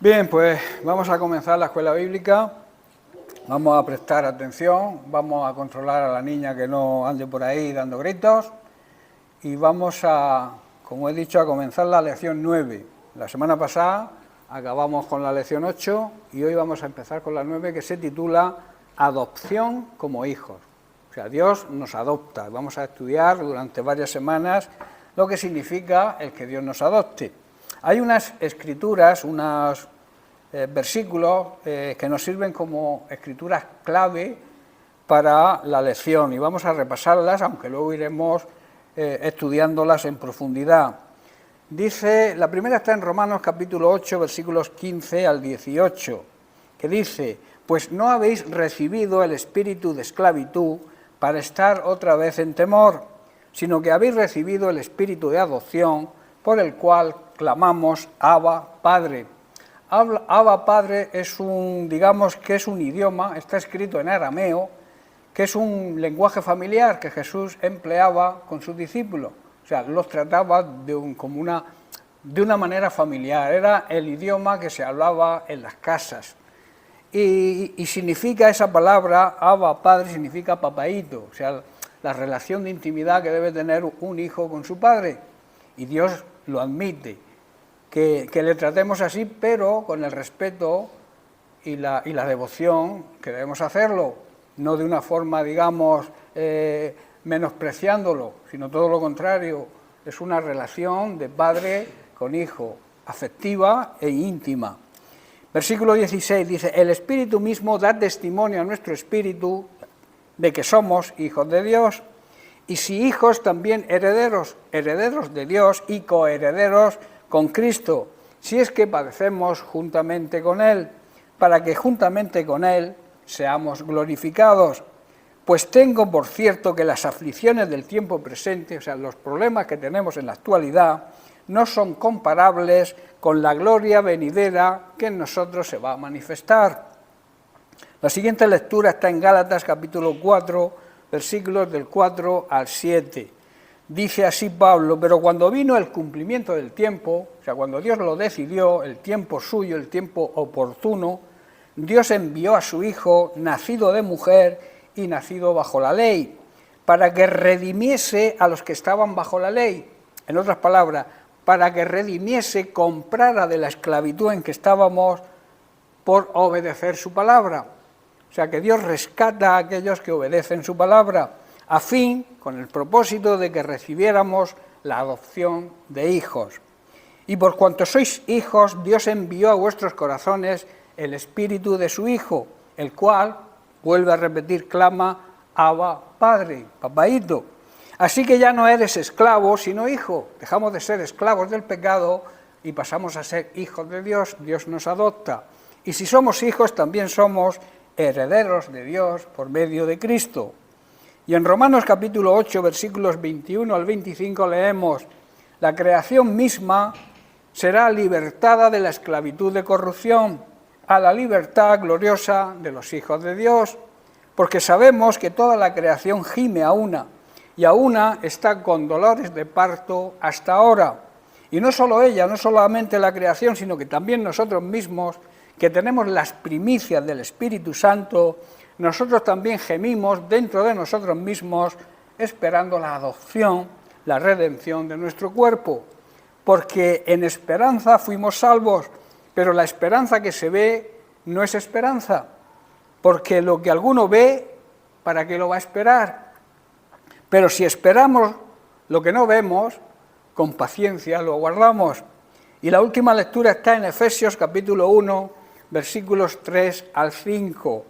Bien, pues vamos a comenzar la escuela bíblica, vamos a prestar atención, vamos a controlar a la niña que no ande por ahí dando gritos y vamos a, como he dicho, a comenzar la lección 9. La semana pasada acabamos con la lección 8 y hoy vamos a empezar con la 9, que se titula Adopción como hijos. O sea, Dios nos adopta. Vamos a estudiar durante varias semanas lo que significa el que Dios nos adopte. Hay unas escrituras, unos versículos que nos sirven como escrituras clave para la lección y vamos a repasarlas, aunque luego iremos estudiándolas en profundidad. Dice, la primera está en Romanos capítulo 8, versículos 15 al 18, que dice: pues no habéis recibido el espíritu de esclavitud para estar otra vez en temor, sino que habéis recibido el espíritu de adopción, por el cual clamamos Abba, Padre. Abba, Padre es digamos que es un idioma, está escrito en arameo, que es un lenguaje familiar que Jesús empleaba con sus discípulos. O sea, los trataba de una manera familiar, era el idioma que se hablaba en las casas. Y significa esa palabra, Abba, Padre, significa papaíto, o sea, la relación de intimidad que debe tener un hijo con su padre. Y Dios lo admite, que le tratemos así, pero con el respeto y la devoción que debemos hacerlo, no de una forma, digamos, menospreciándolo, sino todo lo contrario, es una relación de padre con hijo, afectiva e íntima. Versículo 16 dice: el Espíritu mismo da testimonio a nuestro espíritu de que somos hijos de Dios, y si hijos también herederos, herederos de Dios y coherederos con Cristo, si es que padecemos juntamente con Él, para que juntamente con Él seamos glorificados. Pues tengo por cierto que las aflicciones del tiempo presente, o sea, los problemas que tenemos en la actualidad, no son comparables con la gloria venidera que en nosotros se va a manifestar. La siguiente lectura está en Gálatas capítulo 4, versículos del 4 al 7. Dice así Pablo: pero cuando vino el cumplimiento del tiempo, o sea, cuando Dios lo decidió, el tiempo suyo, el tiempo oportuno, Dios envió a su Hijo, nacido de mujer y nacido bajo la ley, para que redimiese a los que estaban bajo la ley. En otras palabras, para que redimiese, comprara de la esclavitud en que estábamos por obedecer su palabra. O sea, que Dios rescata a aquellos que obedecen su palabra, a fin, con el propósito de que recibiéramos la adopción de hijos. Y por cuanto sois hijos, Dios envió a vuestros corazones el espíritu de su Hijo, el cual, vuelve a repetir, clama Abba, Padre, papaíto. Así que ya no eres esclavo, sino hijo. Dejamos de ser esclavos del pecado y pasamos a ser hijos de Dios. Dios nos adopta. Y si somos hijos, también somos herederos de Dios por medio de Cristo. Y en Romanos capítulo 8, versículos 21 al 25 leemos: la creación misma será libertada de la esclavitud de corrupción a la libertad gloriosa de los hijos de Dios, porque sabemos que toda la creación gime a una, y a una está con dolores de parto hasta ahora. Y no solo ella, no solamente la creación, sino que también nosotros mismos, que tenemos las primicias del Espíritu Santo, nosotros también gemimos dentro de nosotros mismos, esperando la adopción, la redención de nuestro cuerpo. Porque en esperanza fuimos salvos, pero la esperanza que se ve no es esperanza, porque lo que alguno ve, ¿para qué lo va a esperar? Pero si esperamos lo que no vemos, con paciencia lo guardamos. Y la última lectura está en Efesios capítulo 1, versículos 3 al 5.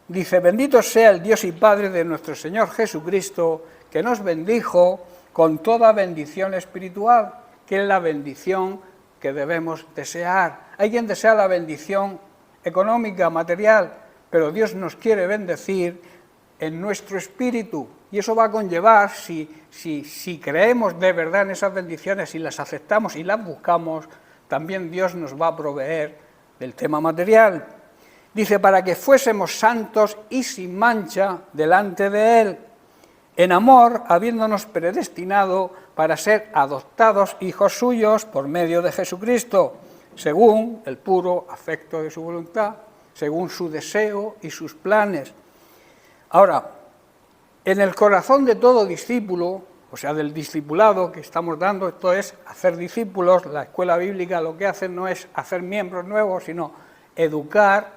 Dice: bendito sea el Dios y Padre de nuestro Señor Jesucristo, que nos bendijo con toda bendición espiritual, que es la bendición que debemos desear. Hay quien desea la bendición económica, material, pero Dios nos quiere bendecir en nuestro espíritu, y eso va a conllevar, si creemos de verdad en esas bendiciones y las aceptamos y las buscamos, también Dios nos va a proveer del tema material. Dice: para que fuésemos santos y sin mancha delante de Él, en amor, habiéndonos predestinado para ser adoptados hijos suyos por medio de Jesucristo, según el puro afecto de su voluntad, según su deseo y sus planes. Ahora, en el corazón de todo discípulo, o sea, del discipulado que estamos dando, esto es hacer discípulos, la escuela bíblica lo que hace no es hacer miembros nuevos, sino educar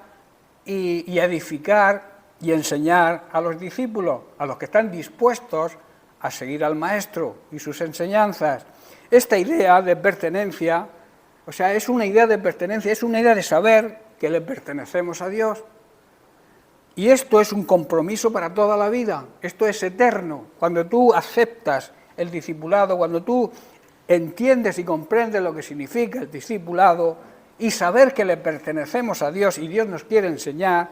y edificar y enseñar a los discípulos, a los que están dispuestos a seguir al Maestro y sus enseñanzas. Esta idea de pertenencia, o sea, es una idea de pertenencia, es una idea de saber que le pertenecemos a Dios. Y esto es un compromiso para toda la vida, esto es eterno. Cuando tú aceptas el discipulado, cuando tú entiendes y comprendes lo que significa el discipulado y saber que le pertenecemos a Dios y Dios nos quiere enseñar,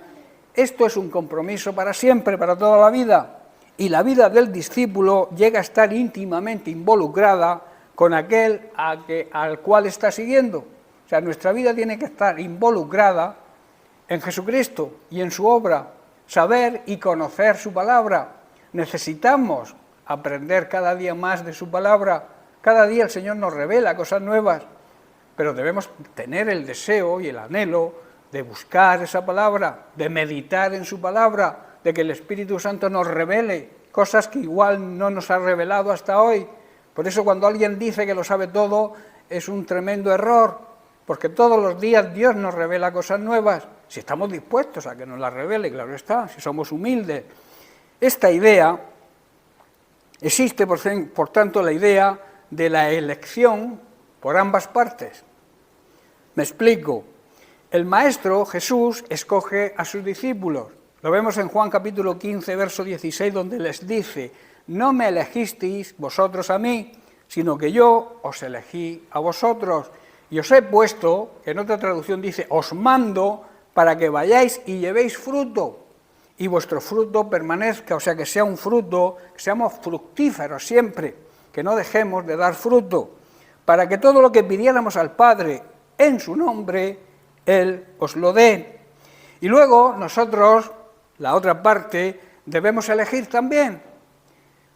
esto es un compromiso para siempre, para toda la vida. Y la vida del discípulo llega a estar íntimamente involucrada con aquel al cual está siguiendo. O sea, nuestra vida tiene que estar involucrada en Jesucristo y en su obra, saber y conocer su palabra. Necesitamos aprender cada día más de su palabra. Cada día el Señor nos revela cosas nuevas, pero debemos tener el deseo y el anhelo de buscar esa palabra, de meditar en su palabra, de que el Espíritu Santo nos revele cosas que igual no nos ha revelado hasta hoy. Por eso cuando alguien dice que lo sabe todo, es un tremendo error, porque todos los días Dios nos revela cosas nuevas, si estamos dispuestos a que nos las revele, claro está, si somos humildes. Esta idea, existe por tanto la idea de la elección por ambas partes. Me explico. El Maestro, Jesús, escoge a sus discípulos. Lo vemos en Juan capítulo 15, verso 16, donde les dice: no me elegisteis vosotros a mí, sino que yo os elegí a vosotros. Y os he puesto, en otra traducción dice, os mando para que vayáis y llevéis fruto, y vuestro fruto permanezca, o sea, que sea un fruto, que seamos fructíferos siempre, que no dejemos de dar fruto, para que todo lo que pidiéramos al Padre en su nombre, Él os lo dé. Y luego nosotros, la otra parte, debemos elegir también,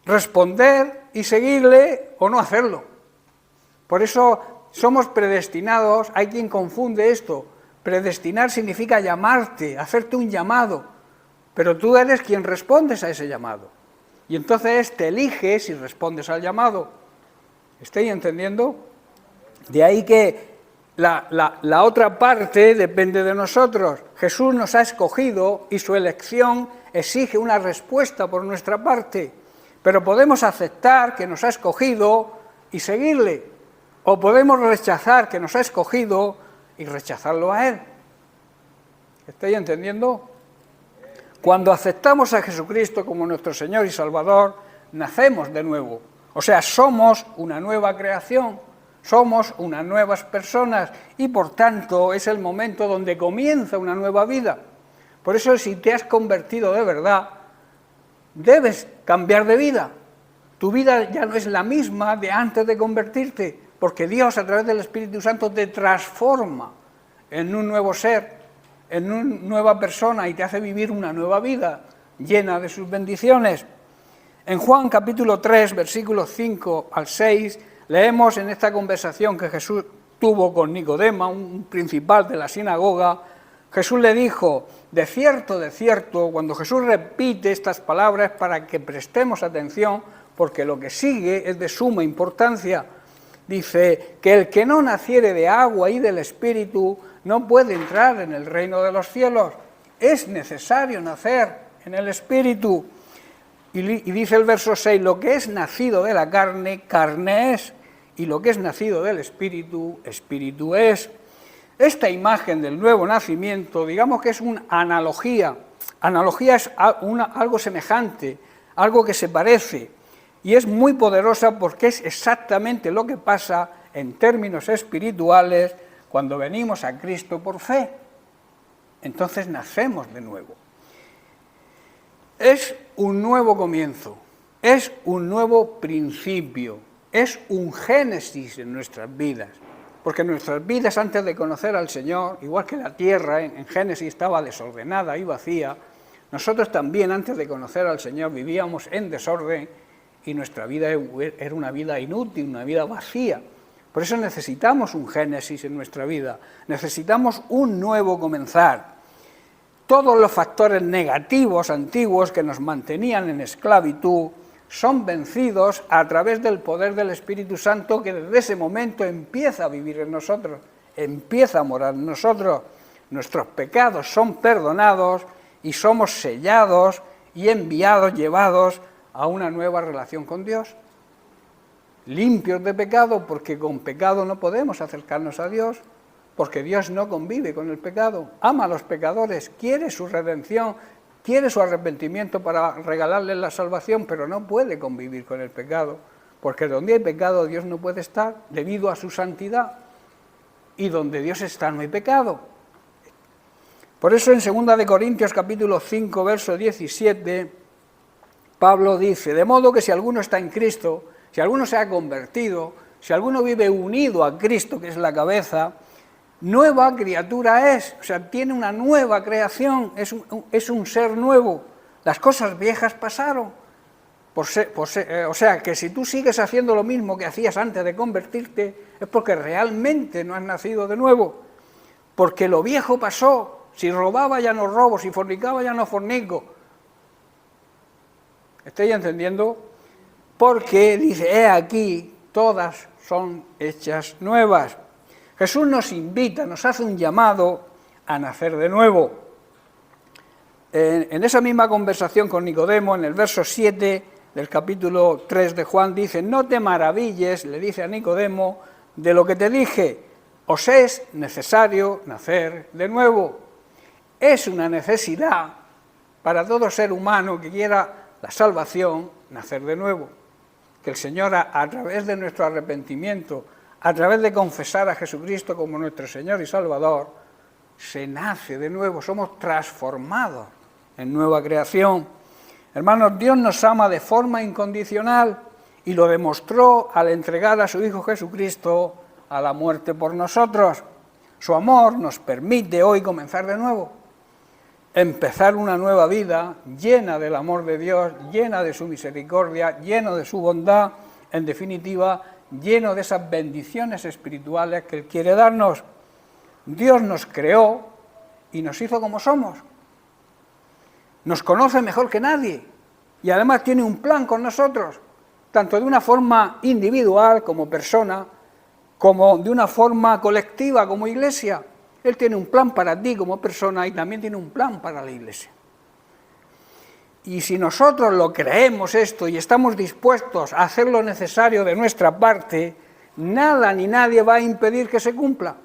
responder y seguirle o no hacerlo. Por eso somos predestinados. Hay quien confunde esto. Predestinar significa llamarte, hacerte un llamado, pero tú eres quien respondes a ese llamado. Y entonces te eliges y respondes al llamado. ¿Estáis entendiendo? De ahí que la otra parte depende de nosotros. Jesús nos ha escogido y su elección exige una respuesta por nuestra parte. Pero podemos aceptar que nos ha escogido y seguirle, o podemos rechazar que nos ha escogido y rechazarlo a Él. ¿Estáis entendiendo? Cuando aceptamos a Jesucristo como nuestro Señor y Salvador, nacemos de nuevo. O sea, somos una nueva creación, somos unas nuevas personas y por tanto es el momento donde comienza una nueva vida. Por eso, si te has convertido de verdad, debes cambiar de vida. Tu vida ya no es la misma de antes de convertirte, porque Dios a través del Espíritu Santo te transforma en un nuevo ser, en una nueva persona y te hace vivir una nueva vida llena de sus bendiciones. En Juan capítulo 3, versículos 5 al 6, leemos en esta conversación que Jesús tuvo con Nicodemo, un principal de la sinagoga. Jesús le dijo: de cierto, cuando Jesús repite estas palabras para que prestemos atención, porque lo que sigue es de suma importancia. Dice que el que no naciere de agua y del Espíritu no puede entrar en el reino de los cielos. Es necesario nacer en el Espíritu. Y dice el verso 6, lo que es nacido de la carne, carne es, y lo que es nacido del Espíritu, Espíritu es. Esta imagen del nuevo nacimiento, digamos que es una analogía. Analogía es algo semejante, algo que se parece, y es muy poderosa porque es exactamente lo que pasa en términos espirituales cuando venimos a Cristo por fe. Entonces nacemos de nuevo. Es un nuevo comienzo, es un nuevo principio, es un génesis en nuestras vidas. Porque nuestras vidas antes de conocer al Señor, igual que la tierra en Génesis estaba desordenada y vacía, nosotros también antes de conocer al Señor vivíamos en desorden y nuestra vida era una vida inútil, una vida vacía. Por eso necesitamos un génesis en nuestra vida, necesitamos un nuevo comenzar. Todos los factores negativos antiguos que nos mantenían en esclavitud son vencidos a través del poder del Espíritu Santo, que desde ese momento empieza a vivir en nosotros, empieza a morar en nosotros. Nuestros pecados son perdonados y somos sellados y enviados, llevados a una nueva relación con Dios. Limpios de pecado, porque con pecado no podemos acercarnos a Dios, porque Dios no convive con el pecado, ama a los pecadores, quiere su redención, quiere su arrepentimiento para regalarles la salvación, pero no puede convivir con el pecado, porque donde hay pecado Dios no puede estar, debido a su santidad, y donde Dios está no hay pecado. Por eso en 2 Corintios capítulo 5, verso 17, Pablo dice: de modo que si alguno está en Cristo, si alguno se ha convertido, si alguno vive unido a Cristo, que es la cabeza, nueva criatura es, o sea, tiene una nueva creación, es un ser nuevo. Las cosas viejas pasaron. O sea, que si tú sigues haciendo lo mismo que hacías antes de convertirte, es porque realmente no has nacido de nuevo. Porque lo viejo pasó. Si robaba ya no robo, si fornicaba ya no fornico. ¿Estáis entendiendo? Porque dice, he aquí, todas son hechas nuevas. Jesús nos invita, nos hace un llamado a nacer de nuevo. En esa misma conversación con Nicodemo, en el verso 7 del capítulo 3 de Juan, dice: no te maravilles, le dice a Nicodemo, de lo que te dije, os es necesario nacer de nuevo. Es una necesidad para todo ser humano que quiera la salvación, nacer de nuevo. Que el Señor, a través de nuestro arrepentimiento, a través de confesar a Jesucristo como nuestro Señor y Salvador, se nace de nuevo, somos transformados en nueva creación. Hermanos, Dios nos ama de forma incondicional y lo demostró al entregar a su Hijo Jesucristo a la muerte por nosotros. Su amor nos permite hoy comenzar de nuevo, empezar una nueva vida llena del amor de Dios, llena de su misericordia, lleno de su bondad, en definitiva, lleno de esas bendiciones espirituales que Él quiere darnos. Dios nos creó y nos hizo como somos. Nos conoce mejor que nadie y además tiene un plan con nosotros, tanto de una forma individual como persona, como de una forma colectiva como iglesia. Él tiene un plan para ti como persona y también tiene un plan para la iglesia. Y si nosotros lo creemos esto y estamos dispuestos a hacer lo necesario de nuestra parte, nada ni nadie va a impedir que se cumpla.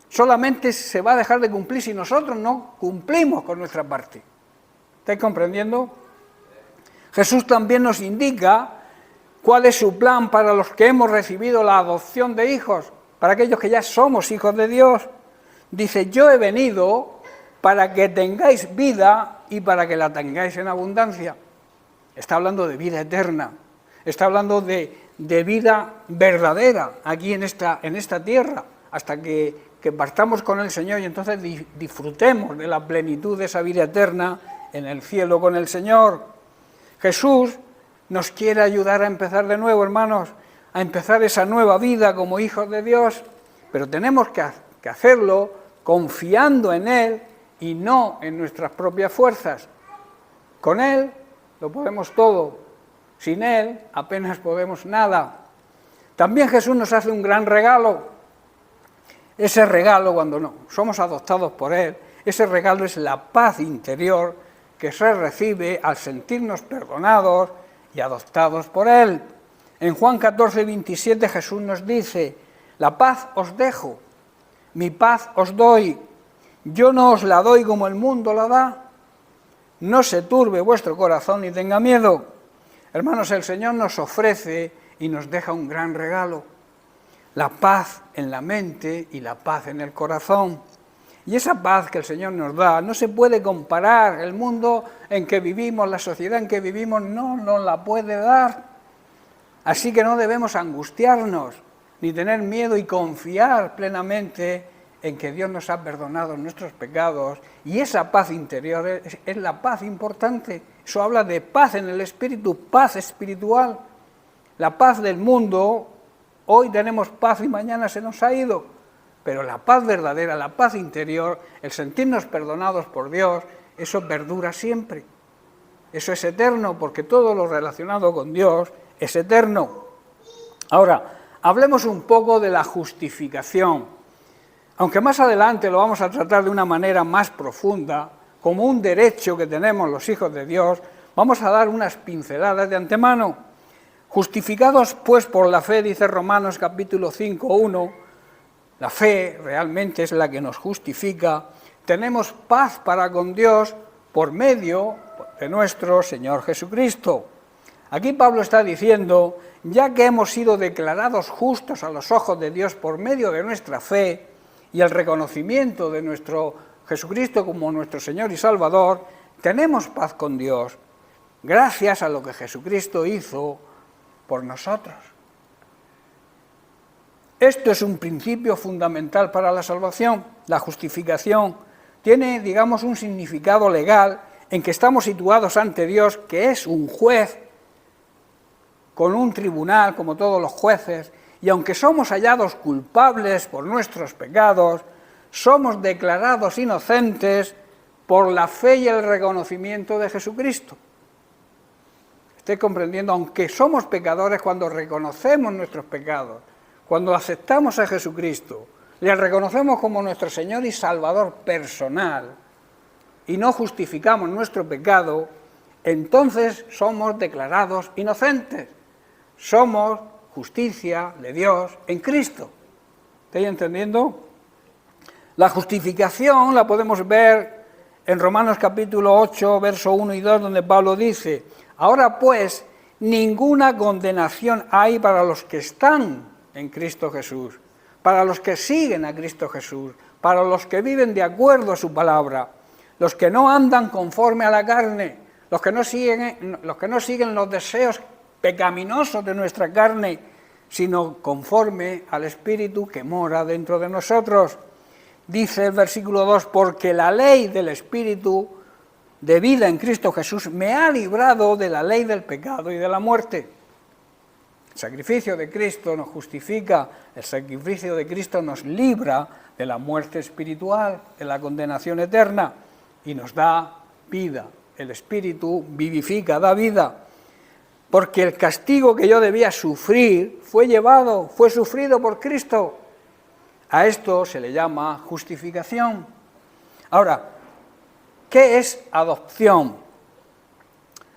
Solamente se va a dejar de cumplir si nosotros no cumplimos con nuestra parte. ¿Estáis comprendiendo? Jesús también nos indica cuál es su plan para los que hemos recibido la adopción de hijos, para aquellos que ya somos hijos de Dios. Dice: yo he venido para que tengáis vida y para que la tengáis en abundancia. Está hablando de vida eterna, está hablando de vida verdadera aquí en esta tierra, hasta que partamos con el Señor y entonces disfrutemos de la plenitud de esa vida eterna en el cielo con el Señor. Jesús nos quiere ayudar a empezar de nuevo, hermanos, a empezar esa nueva vida como hijos de Dios, pero tenemos que hacerlo confiando en Él y no en nuestras propias fuerzas. Con Él lo podemos todo, sin Él apenas podemos nada. También Jesús nos hace un gran regalo. Ese regalo, cuando no somos adoptados por Él, ese regalo es la paz interior que se recibe al sentirnos perdonados y adoptados por Él. En Juan 14, 27 Jesús nos dice: la paz os dejo, mi paz os doy, yo no os la doy como el mundo la da, no se turbe vuestro corazón ni tenga miedo. Hermanos, el Señor nos ofrece y nos deja un gran regalo, la paz en la mente y la paz en el corazón. Y esa paz que el Señor nos da no se puede comparar. El mundo en que vivimos, la sociedad en que vivimos, no nos la puede dar. Así que no debemos angustiarnos, ni tener miedo y confiar plenamente en que Dios nos ha perdonado nuestros pecados. Y esa paz interior es la paz importante. Eso habla de paz en el espíritu, paz espiritual. La paz del mundo Hoy tenemos paz y mañana se nos ha ido, pero la paz verdadera, la paz interior, el sentirnos perdonados por Dios, eso perdura siempre. Eso es eterno, porque todo lo relacionado con Dios es eterno. Ahora, hablemos un poco de la justificación. Aunque más adelante lo vamos a tratar de una manera más profunda, como un derecho que tenemos los hijos de Dios, vamos a dar unas pinceladas de antemano. Justificados pues por la fe, dice Romanos capítulo 5:1, la fe realmente es la que nos justifica, tenemos paz para con Dios por medio de nuestro Señor Jesucristo. Aquí Pablo está diciendo, ya que hemos sido declarados justos a los ojos de Dios por medio de nuestra fe y el reconocimiento de nuestro Jesucristo como nuestro Señor y Salvador, tenemos paz con Dios, gracias a lo que Jesucristo hizo por nosotros. Esto es un principio fundamental para la salvación. La justificación tiene, digamos, un significado legal en que estamos situados ante Dios, que es un juez con un tribunal, como todos los jueces, y aunque somos hallados culpables por nuestros pecados, somos declarados inocentes por la fe y el reconocimiento de Jesucristo. Estoy comprendiendo, aunque somos pecadores, cuando reconocemos nuestros pecados, cuando aceptamos a Jesucristo, le reconocemos como nuestro Señor y Salvador personal, y no justificamos nuestro pecado, entonces somos declarados inocentes. Somos justicia de Dios en Cristo. ¿Estáis entendiendo? La justificación la podemos ver en Romanos capítulo 8, verso 1 y 2, donde Pablo dice, ahora pues, ninguna condenación hay para los que están en Cristo Jesús, para los que siguen a Cristo Jesús, para los que viven de acuerdo a su palabra, los que no andan conforme a la carne, los que no siguen los deseos pecaminosos de nuestra carne, sino conforme al Espíritu que mora dentro de nosotros. Dice el versículo 2, porque la ley del Espíritu de vida en Cristo Jesús me ha librado de la ley del pecado y de la muerte. El sacrificio de Cristo nos justifica, el sacrificio de Cristo nos libra de la muerte espiritual, de la condenación eterna, y nos da vida. El Espíritu vivifica, da vida. Porque el castigo que yo debía sufrir fue sufrido por Cristo. A esto se le llama justificación. Ahora, ¿qué es adopción?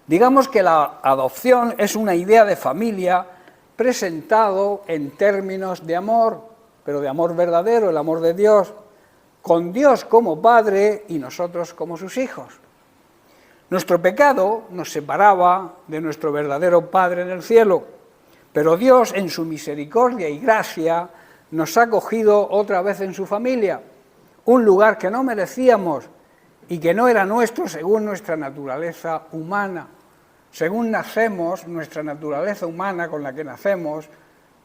Digamos que la adopción es una idea de familia presentado en términos de amor, pero de amor verdadero, el amor de Dios, con Dios como Padre y nosotros como sus hijos. Nuestro pecado nos separaba de nuestro verdadero Padre en el cielo, pero Dios en su misericordia y gracia nos ha acogido otra vez en su familia, un lugar que no merecíamos y que no era nuestro según nuestra naturaleza humana. Según nacemos, nuestra naturaleza humana con la que nacemos,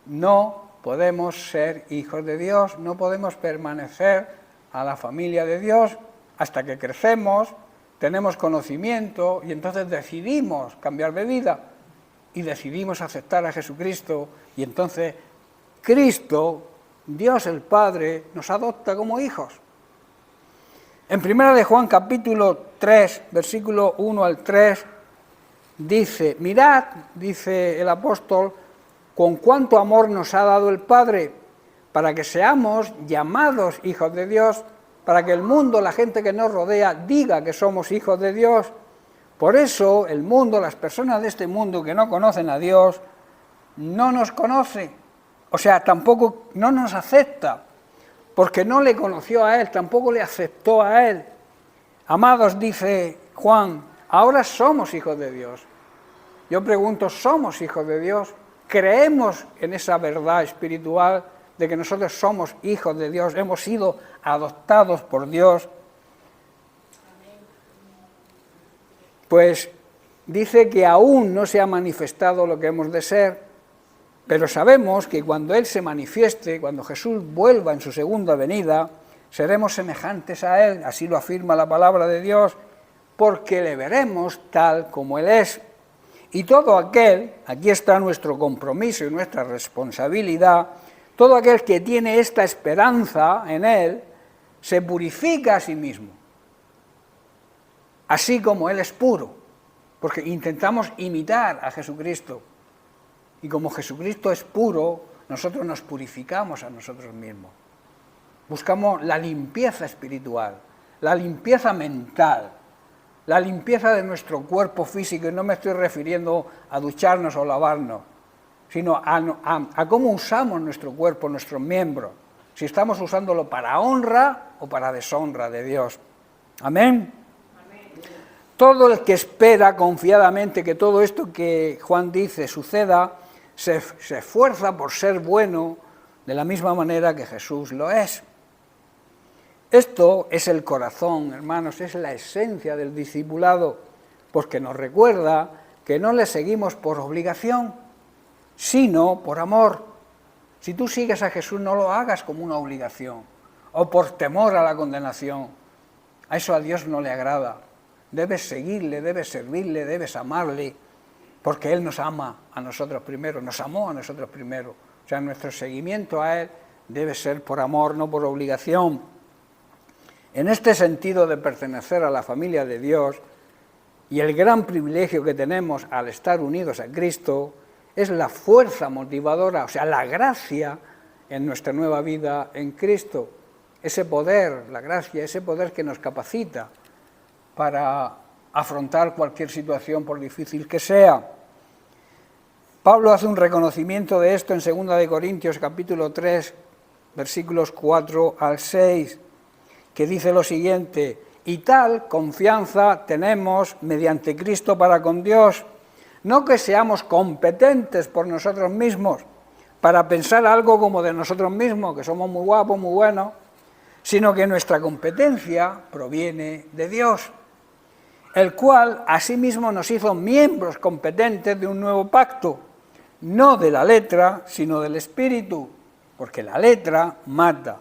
no podemos ser hijos de Dios, no podemos permanecer a la familia de Dios hasta que crecemos, tenemos conocimiento y entonces decidimos cambiar de vida y decidimos aceptar a Jesucristo y entonces Cristo, Dios el Padre, nos adopta como hijos. En 1 de Juan capítulo 3, versículo 1 al 3, dice, mirad, dice el apóstol, con cuánto amor nos ha dado el Padre, para que seamos llamados hijos de Dios, para que el mundo, la gente que nos rodea, diga que somos hijos de Dios. Por eso el mundo, las personas de este mundo que no conocen a Dios, no nos conoce, o sea, tampoco no nos acepta, porque no le conoció a Él, tampoco le aceptó a Él. Amados, dice Juan, ahora somos hijos de Dios. Yo pregunto, ¿somos hijos de Dios? ¿Creemos en esa verdad espiritual de que nosotros somos hijos de Dios, hemos sido adoptados por Dios? Pues dice que aún no se ha manifestado lo que hemos de ser, pero sabemos que cuando Él se manifieste, cuando Jesús vuelva en su segunda venida, seremos semejantes a Él, así lo afirma la palabra de Dios, porque le veremos tal como Él es. Y todo aquel, aquí está nuestro compromiso y nuestra responsabilidad, todo aquel que tiene esta esperanza en Él, se purifica a sí mismo, así como Él es puro, porque intentamos imitar a Jesucristo. Y como Jesucristo es puro, nosotros nos purificamos a nosotros mismos. Buscamos la limpieza espiritual, la limpieza mental, la limpieza de nuestro cuerpo físico, y no me estoy refiriendo a ducharnos o lavarnos, sino a cómo usamos nuestro cuerpo, nuestros miembros, si estamos usándolo para honra o para deshonra de Dios. Amén. Todo el que espera confiadamente que todo esto que Juan dice suceda, se esfuerza por ser bueno de la misma manera que Jesús lo es. Esto es el corazón, hermanos, es la esencia del discipulado, porque nos recuerda que no le seguimos por obligación, sino por amor. Si tú sigues a Jesús, no lo hagas como una obligación, o por temor a la condenación. A eso a Dios no le agrada. Debes seguirle, debes servirle, debes amarle, porque Él nos ama a nosotros primero, nos amó a nosotros primero. O sea, nuestro seguimiento a Él debe ser por amor, no por obligación. En este sentido de pertenecer a la familia de Dios y el gran privilegio que tenemos al estar unidos a Cristo, es la fuerza motivadora, o sea, la gracia en nuestra nueva vida en Cristo. Ese poder, la gracia, ese poder que nos capacita para afrontar cualquier situación, por difícil que sea. Pablo hace un reconocimiento de esto en 2 Corintios capítulo 3, versículos 4 al 6, que dice lo siguiente: y tal confianza tenemos mediante Cristo para con Dios, no que seamos competentes por nosotros mismos, para pensar algo como de nosotros mismos, que somos muy guapos, muy buenos, sino que nuestra competencia proviene de Dios, el cual asimismo nos hizo miembros competentes de un nuevo pacto, no de la letra, sino del Espíritu, porque la letra mata,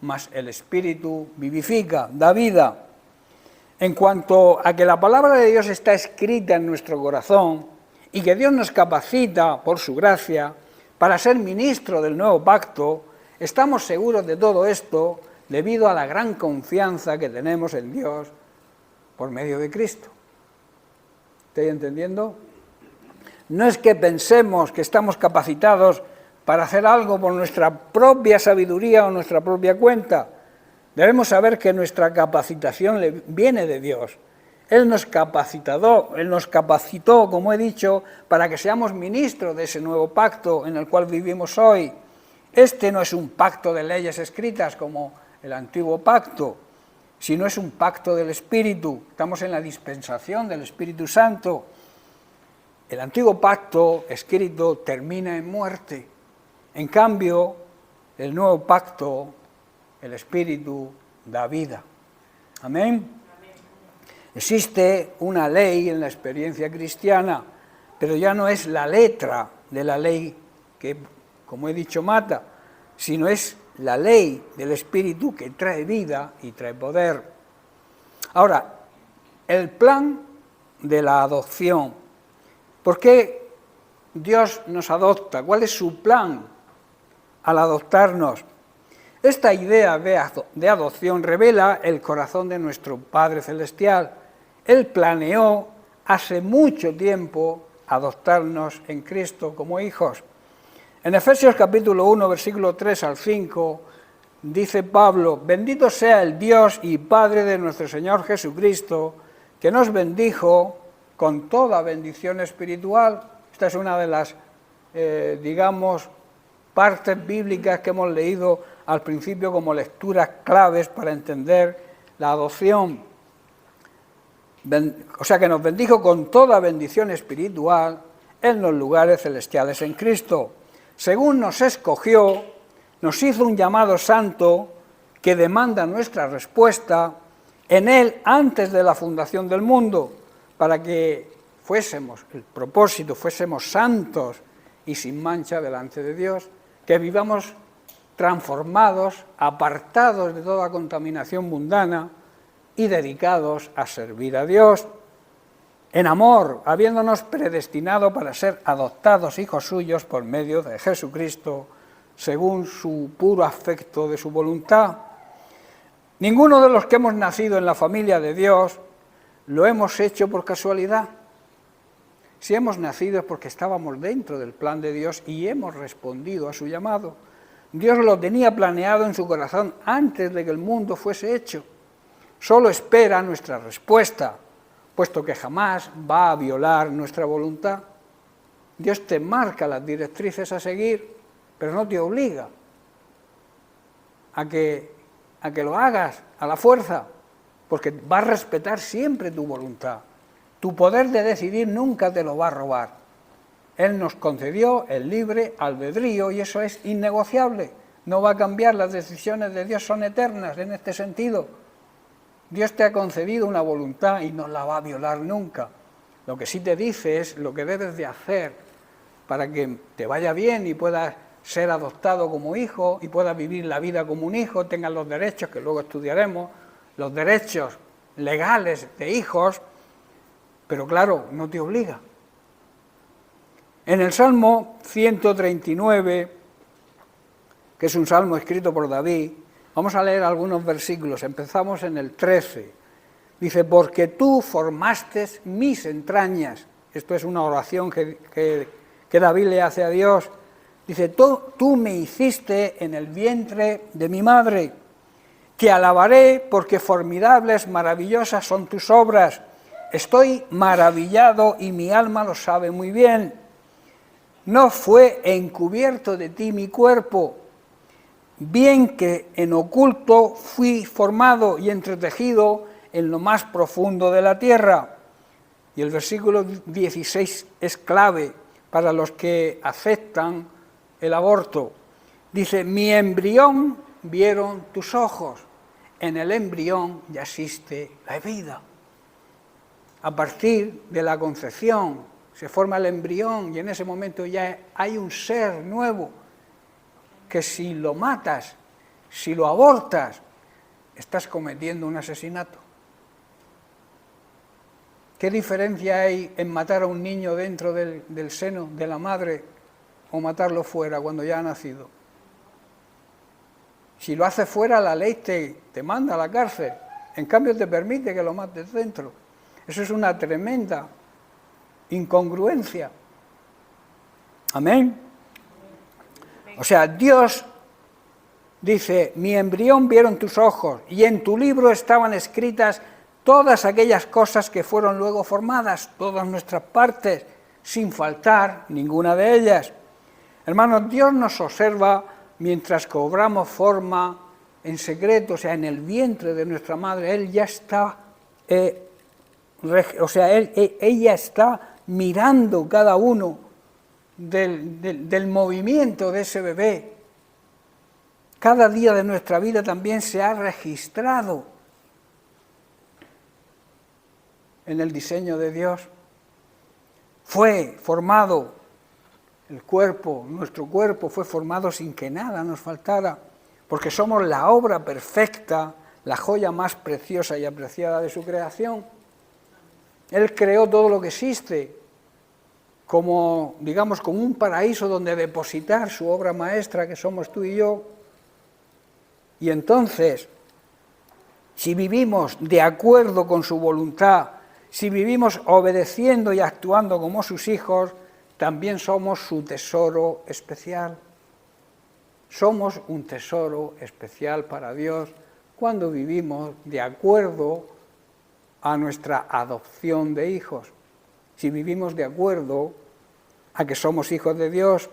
mas el Espíritu vivifica, da vida. En cuanto a que la palabra de Dios está escrita en nuestro corazón y que Dios nos capacita por su gracia para ser ministro del nuevo pacto, estamos seguros de todo esto debido a la gran confianza que tenemos en Dios por medio de Cristo. ¿Estáis entendiendo? No es que pensemos que estamos capacitados para hacer algo por nuestra propia sabiduría o nuestra propia cuenta. Debemos saber que nuestra capacitación viene de Dios. Él nos capacitó, como he dicho, para que seamos ministros de ese nuevo pacto en el cual vivimos hoy. Este no es un pacto de leyes escritas como el antiguo pacto, sino es un pacto del Espíritu. Estamos en la dispensación del Espíritu Santo. El antiguo pacto escrito termina en muerte. En cambio, el nuevo pacto, el Espíritu, da vida. Amén. Existe una ley en la experiencia cristiana, pero ya no es la letra de la ley que, como he dicho, mata, sino es la ley del Espíritu que trae vida y trae poder. Ahora, el plan de la adopción. ¿Por qué Dios nos adopta? ¿Cuál es su plan al adoptarnos? Esta idea de adopción revela el corazón de nuestro Padre Celestial. Él planeó hace mucho tiempo adoptarnos en Cristo como hijos. En Efesios capítulo 1, versículo 3 al 5, dice Pablo: bendito sea el Dios y Padre de nuestro Señor Jesucristo, que nos bendijo con toda bendición espiritual. Esta es una de las, partes bíblicas que hemos leído al principio como lecturas claves para entender la adopción. O sea, que nos bendijo con toda bendición espiritual en los lugares celestiales en Cristo. Según nos escogió, nos hizo un llamado santo que demanda nuestra respuesta en Él antes de la fundación del mundo, para que fuésemos santos y sin mancha delante de Dios, que vivamos transformados, apartados de toda contaminación mundana y dedicados a servir a Dios. en amor, habiéndonos predestinado para ser adoptados hijos suyos por medio de Jesucristo, según su puro afecto de su voluntad. Ninguno de los que hemos nacido en la familia de Dios lo hemos hecho por casualidad. Si hemos nacido es porque estábamos dentro del plan de Dios y hemos respondido a su llamado. Dios lo tenía planeado en su corazón antes de que el mundo fuese hecho. Solo espera nuestra respuesta, puesto que jamás va a violar nuestra voluntad. Dios te marca las directrices a seguir, pero no te obliga a que lo hagas a la fuerza, porque va a respetar siempre tu voluntad. Tu poder de decidir nunca te lo va a robar. Él nos concedió el libre albedrío y eso es innegociable. No va a cambiar, las decisiones de Dios son eternas en este sentido. Dios te ha concedido una voluntad y no la va a violar nunca. Lo que sí te dice es lo que debes de hacer para que te vaya bien y puedas ser adoptado como hijo y puedas vivir la vida como un hijo, tengas los derechos, que luego estudiaremos, los derechos legales de hijos, pero claro, no te obliga. En el Salmo 139, que es un salmo escrito por David, vamos a leer algunos versículos, empezamos en el 13. Dice, porque tú formaste mis entrañas. Esto es una oración que David le hace a Dios. Dice, tú me hiciste en el vientre de mi madre. Te alabaré porque formidables, maravillosas son tus obras. Estoy maravillado y mi alma lo sabe muy bien. No fue encubierto de ti mi cuerpo, bien que en oculto fui formado y entretejido en lo más profundo de la tierra. Y el versículo 16 es clave para los que aceptan el aborto. Dice, mi embrión vieron tus ojos, en el embrión ya existe la vida. A partir de la concepción se forma el embrión y en ese momento ya hay un ser nuevo que si lo matas, si lo abortas, estás cometiendo un asesinato. ¿Qué diferencia hay en matar a un niño dentro del seno de la madre o matarlo fuera cuando ya ha nacido? Si lo haces fuera, la ley te manda a la cárcel. En cambio, te permite que lo mates dentro. Eso es una tremenda incongruencia. Amén. O sea, Dios dice, mi embrión vieron tus ojos y en tu libro estaban escritas todas aquellas cosas que fueron luego formadas, todas nuestras partes, sin faltar ninguna de ellas. Hermanos, Dios nos observa mientras cobramos forma en secreto, o sea, en el vientre de nuestra madre. Él ya está, ella está mirando cada uno del movimiento de ese bebé. Cada día de nuestra vida también se ha registrado en el diseño de Dios. Fue formado el cuerpo, nuestro cuerpo fue formado sin que nada nos faltara, porque somos la obra perfecta, la joya más preciosa y apreciada de su creación. Él creó todo lo que existe, como, digamos, como un paraíso donde depositar su obra maestra, que somos tú y yo. Y entonces, si vivimos de acuerdo con su voluntad, si vivimos obedeciendo y actuando como sus hijos, también somos su tesoro especial. Somos un tesoro especial para Dios cuando vivimos de acuerdo a nuestra adopción de hijos. Si vivimos de acuerdo a que somos hijos de Dios.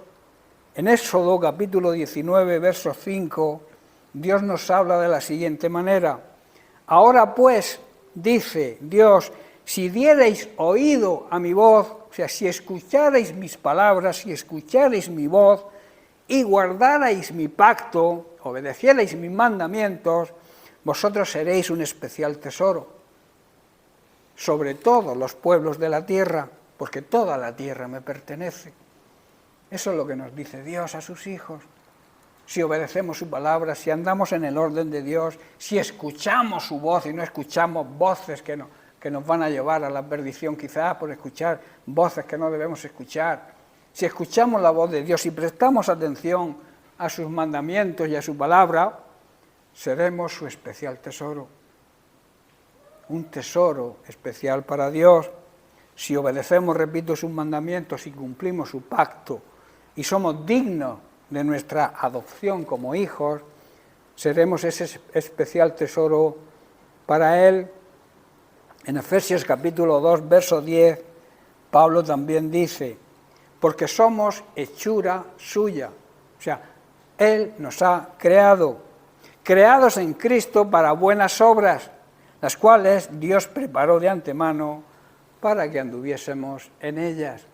En Éxodo capítulo 19, verso 5, Dios nos habla de la siguiente manera. Ahora pues, dice Dios, si dierais oído a mi voz, o sea, si escucharais mis palabras, si escucharais mi voz y guardarais mi pacto, obedecierais mis mandamientos, vosotros seréis un especial tesoro sobre todos los pueblos de la tierra, porque toda la tierra me pertenece. Eso es lo que nos dice Dios a sus hijos. Si obedecemos su palabra, si andamos en el orden de Dios, si escuchamos su voz y no escuchamos voces que que nos van a llevar a la perdición, quizás por escuchar voces que no debemos escuchar. Si escuchamos la voz de Dios y prestamos atención a sus mandamientos y a su palabra, seremos su especial tesoro. Un tesoro especial para Dios. Si obedecemos, repito, sus mandamientos y cumplimos su pacto y somos dignos de nuestra adopción como hijos, seremos ese especial tesoro para Él. En Efesios capítulo 2, verso 10, Pablo también dice, porque somos hechura suya. O sea, Él nos ha creado, creados en Cristo para buenas obras, las cuales Dios preparó de antemano para que anduviésemos en ellas.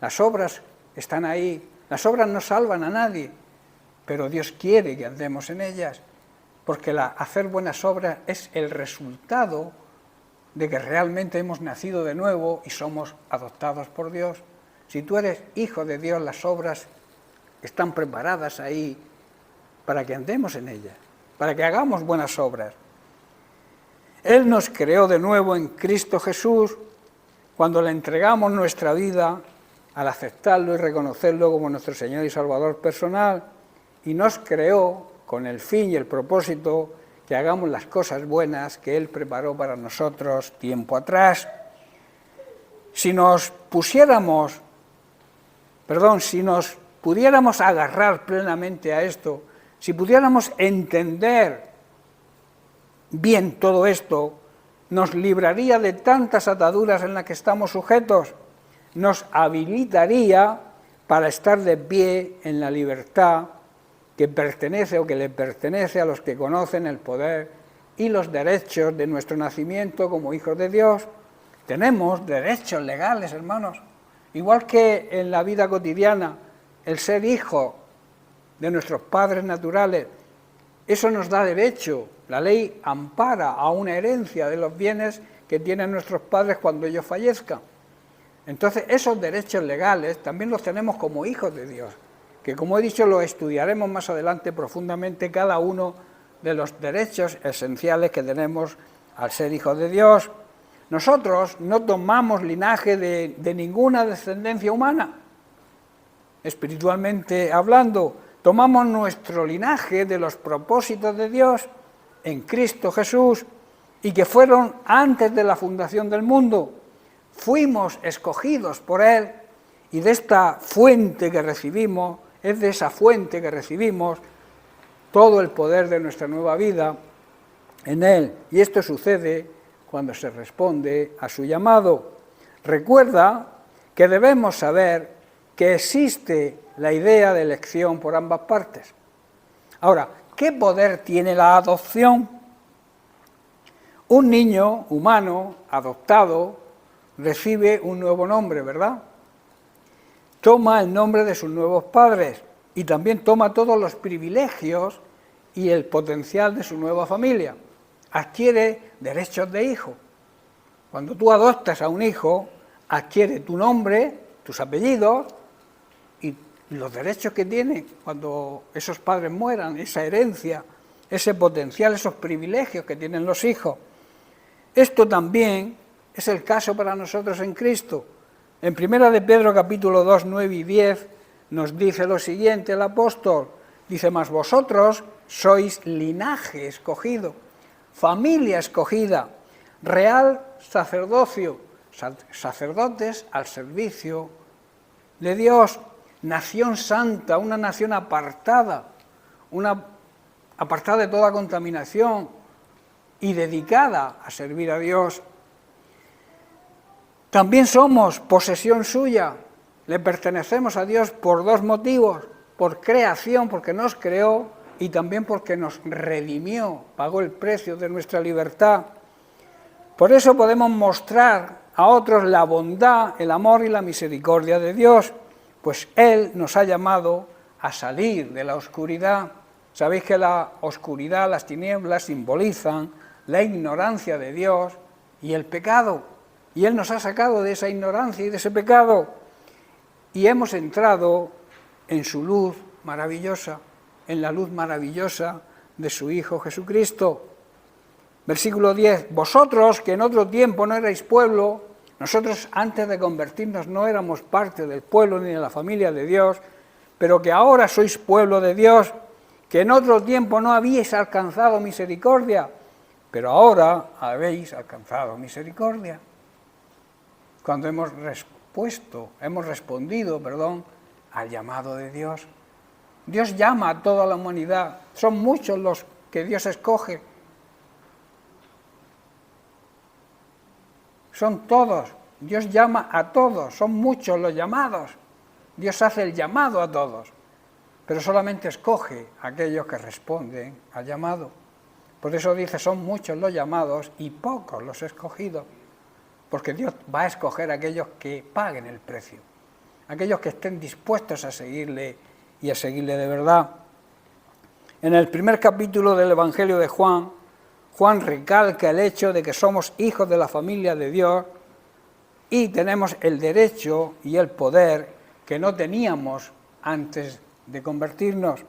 Las obras están ahí, las obras no salvan a nadie, pero Dios quiere que andemos en ellas, porque hacer buenas obras es el resultado de que realmente hemos nacido de nuevo y somos adoptados por Dios. Si tú eres hijo de Dios, las obras están preparadas ahí para que andemos en ellas, para que hagamos buenas obras. Él nos creó de nuevo en Cristo Jesús cuando le entregamos nuestra vida al aceptarlo y reconocerlo como nuestro Señor y Salvador personal, y nos creó con el fin y el propósito que hagamos las cosas buenas que Él preparó para nosotros tiempo atrás. Si nos pudiéramos agarrar plenamente a esto, si pudiéramos entender bien todo esto, nos libraría de tantas ataduras en las que estamos sujetos, nos habilitaría para estar de pie en la libertad que pertenece o que le pertenece a los que conocen el poder y los derechos de nuestro nacimiento como hijos de Dios. Tenemos derechos legales, hermanos, igual que en la vida cotidiana, el ser hijo de nuestros padres naturales, eso nos da derecho. La ley ampara a una herencia de los bienes que tienen nuestros padres cuando ellos fallezcan. Entonces, esos derechos legales también los tenemos como hijos de Dios, que como he dicho, lo estudiaremos más adelante profundamente, cada uno de los derechos esenciales que tenemos al ser hijos de Dios. Nosotros no tomamos linaje de ninguna descendencia humana, espiritualmente hablando, tomamos nuestro linaje de los propósitos de Dios en Cristo Jesús y que fueron antes de la fundación del mundo. Fuimos escogidos por Él y de esta fuente que recibimos, es de esa fuente que recibimos todo el poder de nuestra nueva vida en Él. Y esto sucede cuando se responde a su llamado. Recuerda que debemos saber que existe la idea de elección por ambas partes. Ahora, ¿qué poder tiene la adopción? Un niño humano adoptado recibe un nuevo nombre, ¿verdad? Toma el nombre de sus nuevos padres y también toma todos los privilegios y el potencial de su nueva familia. Adquiere derechos de hijo. Cuando tú adoptas a un hijo, adquiere tu nombre, tus apellidos y los derechos que tiene cuando esos padres mueran, esa herencia, ese potencial, esos privilegios que tienen los hijos. Esto también es el caso para nosotros en Cristo. En 1 de Pedro capítulo 2, 9 y 10 nos dice lo siguiente el apóstol, dice, mas vosotros sois linaje escogido, familia escogida, real sacerdocio, sacerdotes al servicio de Dios, nación santa, una nación apartada, apartada de toda contaminación y dedicada a servir a Dios. También somos posesión suya, le pertenecemos a Dios por dos motivos, por creación, porque nos creó, y también porque nos redimió, pagó el precio de nuestra libertad. Por eso podemos mostrar a otros la bondad, el amor y la misericordia de Dios, pues Él nos ha llamado a salir de la oscuridad. Sabéis que la oscuridad, las tinieblas simbolizan la ignorancia de Dios y el pecado. Y Él nos ha sacado de esa ignorancia y de ese pecado. Y hemos entrado en su luz maravillosa, en la luz maravillosa de su Hijo Jesucristo. Versículo 10, vosotros que en otro tiempo no erais pueblo, nosotros antes de convertirnos no éramos parte del pueblo ni de la familia de Dios, pero que ahora sois pueblo de Dios, que en otro tiempo no habíais alcanzado misericordia, pero ahora habéis alcanzado misericordia. Cuando hemos respondido al llamado de Dios. Dios llama a toda la humanidad, son muchos los que Dios escoge. Son todos, Dios llama a todos, son muchos los llamados. Dios hace el llamado a todos, pero solamente escoge a aquellos que responden al llamado. Por eso dice, son muchos los llamados y pocos los escogidos, porque Dios va a escoger a aquellos que paguen el precio, aquellos que estén dispuestos a seguirle y a seguirle de verdad. En el primer capítulo del Evangelio de Juan, Juan recalca el hecho de que somos hijos de la familia de Dios y tenemos el derecho y el poder que no teníamos antes de convertirnos.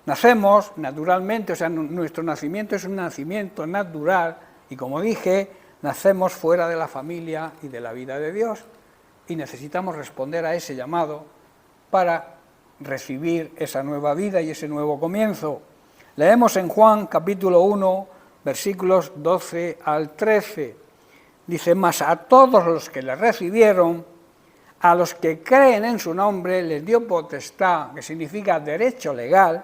Nacemos naturalmente, o sea, nuestro nacimiento es un nacimiento natural y, como dije, nacemos fuera de la familia y de la vida de Dios y necesitamos responder a ese llamado para recibir esa nueva vida y ese nuevo comienzo. Leemos en Juan capítulo 1, versículos 12 al 13. Dice, mas a todos los que le recibieron, a los que creen en su nombre, les dio potestad, que significa derecho legal,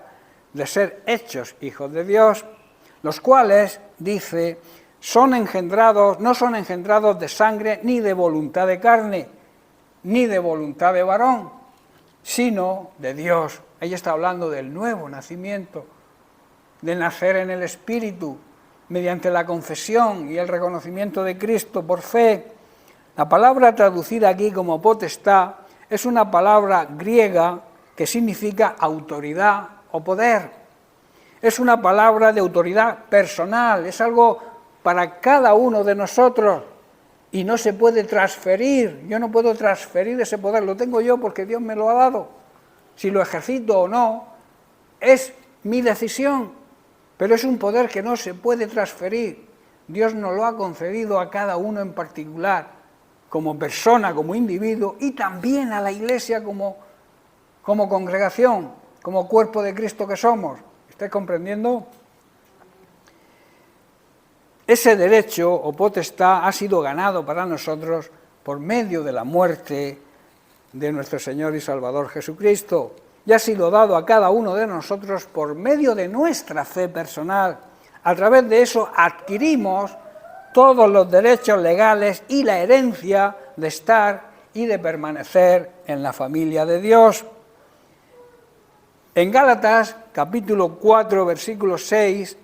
de ser hechos hijos de Dios, los cuales, dice, no son engendrados de sangre, ni de voluntad de carne, ni de voluntad de varón, sino de Dios. Ella está hablando del nuevo nacimiento, de nacer en el Espíritu, mediante la confesión y el reconocimiento de Cristo por fe. La palabra traducida aquí como potestad es una palabra griega que significa autoridad o poder. Es una palabra de autoridad personal, es algo para cada uno de nosotros y no se puede transferir. Yo no puedo transferir ese poder, lo tengo yo porque Dios me lo ha dado. Si lo ejercito o no, es mi decisión, pero es un poder que no se puede transferir. Dios nos lo ha concedido a cada uno en particular, como persona, como individuo, y también a la Iglesia como congregación, como cuerpo de Cristo que somos. ¿Estáis comprendiendo? Ese derecho o potestad ha sido ganado para nosotros por medio de la muerte de nuestro Señor y Salvador Jesucristo, y ha sido dado a cada uno de nosotros por medio de nuestra fe personal. A través de eso adquirimos todos los derechos legales y la herencia de estar y de permanecer en la familia de Dios. En Gálatas, capítulo 4, versículo 6,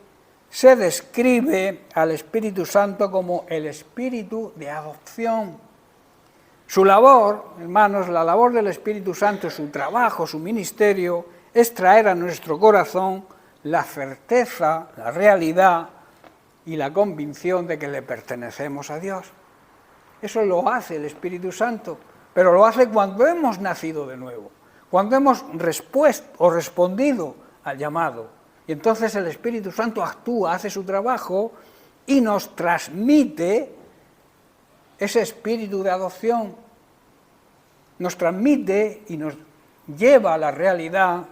se describe al Espíritu Santo como el Espíritu de adopción. Su labor, hermanos, la labor del Espíritu Santo, su trabajo, su ministerio, es traer a nuestro corazón la certeza, la realidad y la convicción de que le pertenecemos a Dios. Eso lo hace el Espíritu Santo, pero lo hace cuando hemos nacido de nuevo, cuando hemos respondido al llamado. Y entonces el Espíritu Santo actúa, hace su trabajo y nos transmite ese espíritu de adopción, nos transmite y nos lleva a la realidad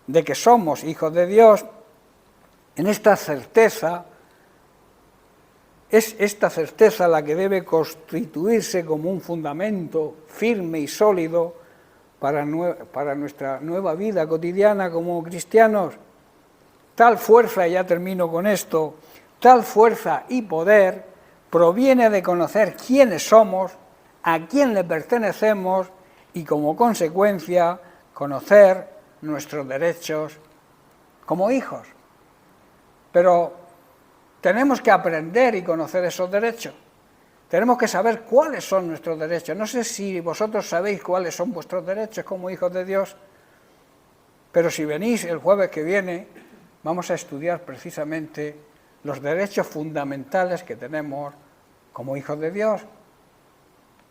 de que somos hijos de Dios. En esta certeza, es esta certeza la que debe constituirse como un fundamento firme y sólido para nuestra nueva vida cotidiana como cristianos. Tal fuerza, y ya termino con esto, tal fuerza y poder proviene de conocer quiénes somos, a quién le pertenecemos y, como consecuencia, conocer nuestros derechos como hijos. Pero tenemos que aprender y conocer esos derechos. Tenemos que saber cuáles son nuestros derechos. No sé si vosotros sabéis cuáles son vuestros derechos como hijos de Dios, pero si venís el jueves que viene, vamos a estudiar precisamente los derechos fundamentales que tenemos como hijos de Dios,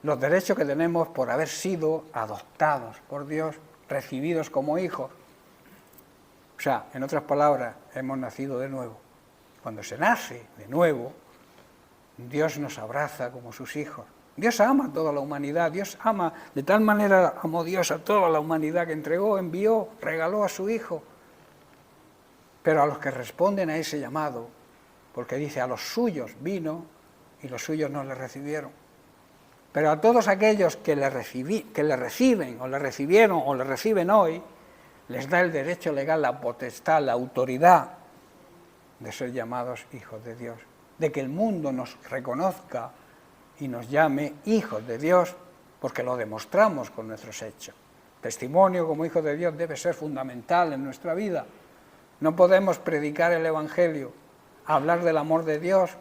los derechos que tenemos por haber sido adoptados por Dios, recibidos como hijos. O sea, en otras palabras, hemos nacido de nuevo. Cuando se nace de nuevo, Dios nos abraza como sus hijos. Dios ama a toda la humanidad, Dios ama, de tal manera amó Dios a toda la humanidad que entregó, envió, regaló a su Hijo. Pero a los que responden a ese llamado, porque dice, a los suyos vino y los suyos no le recibieron. Pero a todos aquellos que le reciben, o le recibieron, o le reciben hoy, les da el derecho legal, la potestad, la autoridad de ser llamados hijos de Dios. De que el mundo nos reconozca y nos llame hijos de Dios, porque lo demostramos con nuestros hechos. Testimonio como hijos de Dios debe ser fundamental en nuestra vida. No podemos predicar el Evangelio, hablar del amor de Dios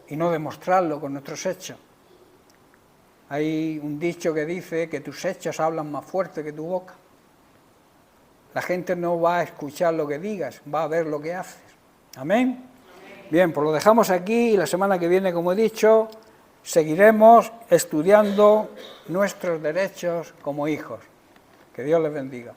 y no demostrarlo con nuestros hechos. Hay un dicho que dice que tus hechos hablan más fuerte que tu boca. La gente no va a escuchar lo que digas, va a ver lo que haces. ¿Amén? Bien, pues lo dejamos aquí y la semana que viene, como he dicho, seguiremos estudiando nuestros derechos como hijos. Que Dios les bendiga.